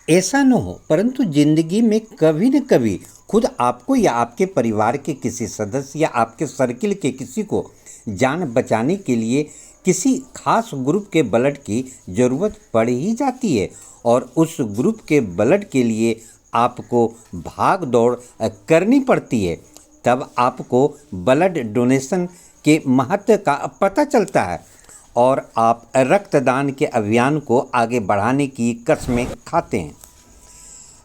ऐसा न हो, परंतु जिंदगी में कभी न कभी खुद आपको या आपके परिवार के किसी सदस्य या आपके सर्किल के किसी को जान बचाने के लिए किसी खास ग्रुप के ब्लड की ज़रूरत पड़ ही जाती है और उस ग्रुप के ब्लड के लिए आपको भाग दौड़ करनी पड़ती है। तब आपको ब्लड डोनेशन के महत्व का पता चलता है और आप रक्तदान के अभियान को आगे बढ़ाने की कसमें खाते हैं।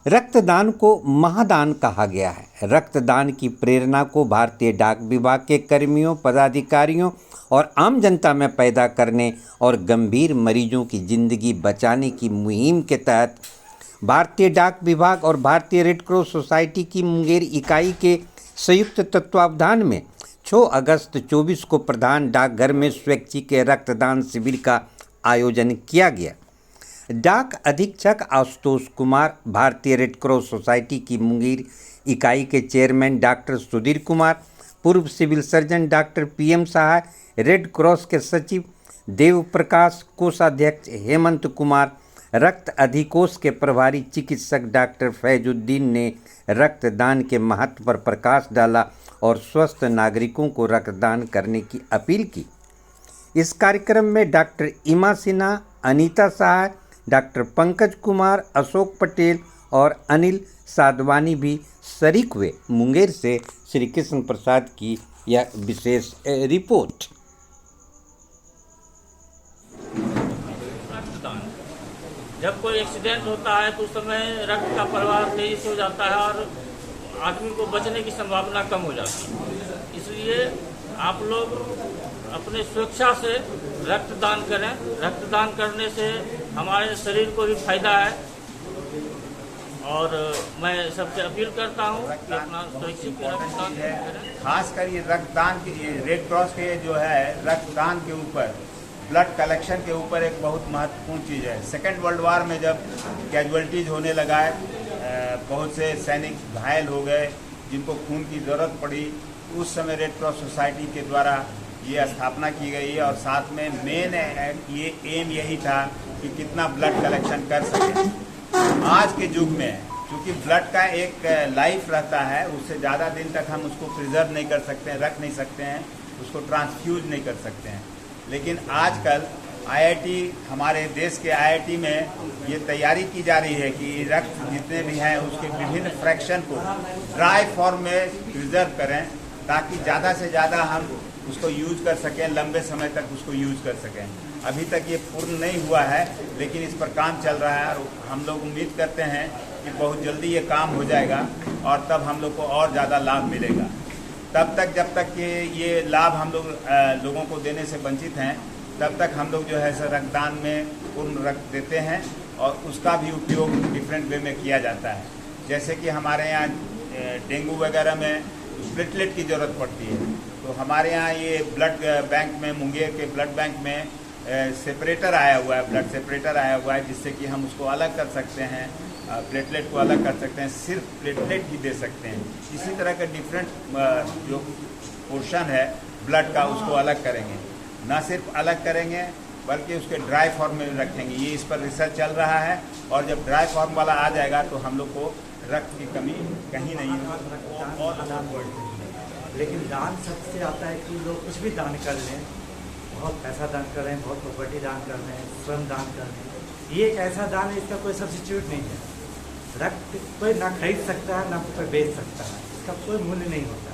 रक्तदान को महादान कहा गया है। रक्तदान की प्रेरणा को भारतीय डाक विभाग के कर्मियों, पदाधिकारियों और आम जनता में पैदा करने और गंभीर मरीजों की ज़िंदगी बचाने की मुहिम के तहत भारतीय डाक विभाग और भारतीय रेड क्रॉस सोसाइटी की मुंगेर इकाई के संयुक्त तत्वावधान में 6 अगस्त 24 को प्रधान डाकघर में स्वैच्छिक रक्तदान शिविर का आयोजन किया गया। डाक अधीक्षक आशुतोष कुमार, भारतीय रेड क्रॉस सोसाइटी की मुंगेर इकाई के चेयरमैन डॉक्टर सुधीर कुमार, पूर्व सिविल सर्जन डॉक्टर PM सहाय, रेड क्रॉस के सचिव देव प्रकाश, कोषाध्यक्ष हेमंत कुमार, रक्त अधिकोष के प्रभारी चिकित्सक डॉक्टर फैजुद्दीन ने रक्तदान के महत्व पर प्रकाश डाला और स्वस्थ नागरिकों को रक्तदान करने की अपील की। इस कार्यक्रम में डॉक्टर इमा सिन्हा, अनीता सहाय, डॉक्टर पंकज कुमार, अशोक पटेल और अनिल साधवानी भी शरीक हुए। मुंगेर से श्री कृष्ण प्रसाद की यह विशेष रिपोर्ट। जब कोई एक्सीडेंट होता है तो उस समय रक्त का प्रवाह तेजी से हो जाता है और आदमी को बचने की संभावना कम हो जाती है। इसलिए आप लोग अपने स्वेच्छा से रक्तदान करें। रक्तदान करने से हमारे शरीर को भी फायदा है और मैं सबसे अपील करता हूँ कि अपना स्वैच्छिक रक्तदान करें। खासकर ये रक्तदान के रेड क्रॉस के जो है रक्तदान के ऊपर, ब्लड कलेक्शन के ऊपर एक बहुत महत्वपूर्ण चीज़ है। सेकेंड वर्ल्ड वार में जब कैजुअल्टीज होने लगा है, बहुत से सैनिक घायल हो गए जिनको खून की ज़रूरत पड़ी, उस समय रेड क्रॉस सोसाइटी के द्वारा ये स्थापना की गई है और साथ में मेन ये एम यही था कि कितना ब्लड कलेक्शन कर सके। आज के युग में क्योंकि ब्लड का एक लाइफ रहता है, उससे ज़्यादा दिन तक हम उसको प्रिजर्व नहीं कर सकते हैं, रख नहीं सकते हैं, उसको ट्रांसफ्यूज नहीं कर सकते हैं। लेकिन आजकल IIT, हमारे देश के IIT में ये तैयारी की जा रही है कि रक्त जितने भी हैं उसके विभिन्न फ्रैक्शन को ड्राई फॉर्म में प्रिजर्व करें ताकि ज़्यादा से ज़्यादा हम उसको यूज कर सकें, लंबे समय तक उसको यूज कर सकें। अभी तक ये पूर्ण नहीं हुआ है लेकिन इस पर काम चल रहा है और हम लोग उम्मीद करते हैं कि बहुत जल्दी ये काम हो जाएगा और तब हम लोग को और ज़्यादा लाभ मिलेगा। तब तक जब तक ये लाभ हम लोग लोगों को देने से वंचित हैं, तब तक हम लोग जो है सर रक्तदान में पूर्ण रक्त देते हैं और उसका भी उपयोग डिफरेंट वे में किया जाता है। जैसे कि हमारे यहाँ डेंगू वगैरह में प्लेटलेट की ज़रूरत पड़ती है, तो हमारे यहाँ ये ब्लड बैंक में, मुंगेर के ब्लड बैंक में सेपरेटर आया हुआ है, ब्लड सेपरेटर आया हुआ है जिससे कि हम उसको अलग कर सकते हैं, प्लेटलेट को अलग कर सकते हैं, सिर्फ प्लेटलेट ही दे सकते हैं। इसी तरह का डिफरेंट जो पोर्शन है ब्लड का उसको अलग करेंगे, ना सिर्फ अलग करेंगे बल्कि उसके ड्राई फॉर्म में रखेंगे। ये इस पर रिसर्च चल रहा है और जब ड्राई फॉर्म वाला आ जाएगा तो हम लोग को रक्त की कमी कहीं नहीं होगी। लेकिन दान सबसे आता है कि लोग कुछ भी दान कर लें, बहुत पैसा दान कर रहे हैं, बहुत प्रॉपर्टी दान कर रहे हैं, स्वयं दान कर रहे हैं। ये एक ऐसा दान है इसका कोई सब्सिट्यूट नहीं है। रक्त कोई ना खरीद सकता है ना कोई बेच सकता है, इसका कोई मूल्य नहीं होता।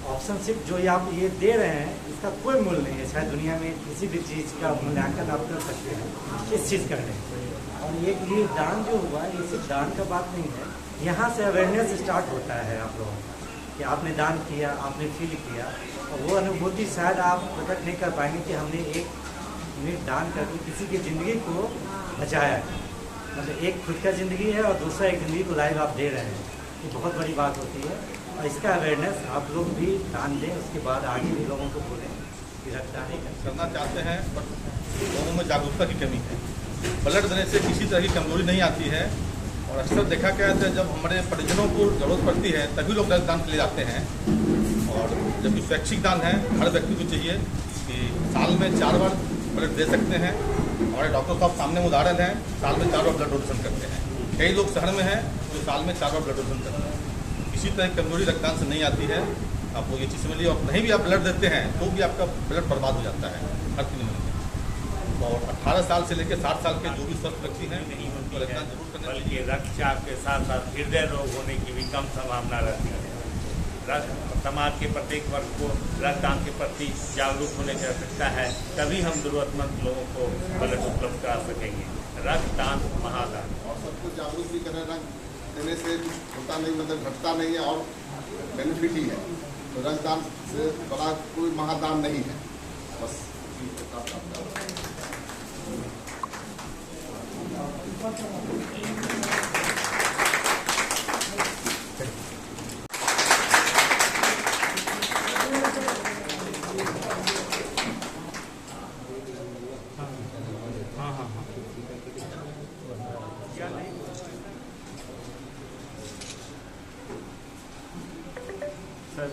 ऑप्शन सिर्फ जो आप ये दे रहे हैं इसका कोई मूल्य नहीं है। शायद दुनिया में किसी भी चीज़ का मूल्यांकन आप कर सकते हैं इस चीज़ करने। और ये दान जो हुआ ये सिर्फ दान का बात नहीं है, यहाँ से अवेयरनेस स्टार्ट होता है आप लोगों का कि आपने दान किया, आपने फील किया और वो अनुभूति शायद आप प्रकट नहीं कर पाएंगे कि हमने एक मिनट दान करके किसी की ज़िंदगी को बचाया है। मतलब एक खुद का ज़िंदगी है और दूसरा एक ज़िंदगी को लाइव आप दे रहे हैं, ये बहुत बड़ी बात होती है। और इसका अवेयरनेस आप लोग भी दान दें, उसके बाद आगे भी लोगों को बोलें कि रक्तदान करना चाहते हैं पर लोगों में जागरूकता की कमी है। ब्लड देने से किसी तरह की कमजोरी नहीं आती है और अक्सर देखा गया है जब हमारे परिजनों को जरूरत पड़ती है तभी लोग रक्तदान के लिए जाते हैं। और जबकि स्वैच्छिक दान है, हर व्यक्ति को चाहिए कि साल में 4 बार ब्लड दे सकते हैं। हमारे डॉक्टर साहब सामने उदाहरण है, साल में 4 बार ब्लड डोनेशन करते हैं। कई लोग शहर में हैं जो साल में 4 बार ब्लड डोनेशन करते हैं। इसी तरह कमजोरी रक्तदान से नहीं आती है। आप लोग ये चीज़ समझ लीजिए, और नहीं भी आप ब्लड देते हैं तो भी आपका ब्लड बर्बाद हो जाता है हर 3 महीने में। और 18 साल से लेकर 60 साल के जो भी स्वस्थ व्यक्ति हैं नहीं होती उनको है, रक्तदान जरूर करना चाहिए। बल्कि रक्तचाप के साथ साथ हृदय रोग होने की भी कम संभावना रहती है। समाज के प्रत्येक वर्ग को रक्तदान के प्रति जागरूक होने की आवश्यकता है, तभी हम जरूरतमंद लोगों को ब्लड उपलब्ध करा सकेंगे। रक्तदान महादान। और सबको जागरूक भी करें, रक्त देने से कुछ होता नहीं, मतलब घटता नहीं है और बेनिफिट ही है। तो रक्तदान से बड़ा कोई महादान नहीं है। बस सर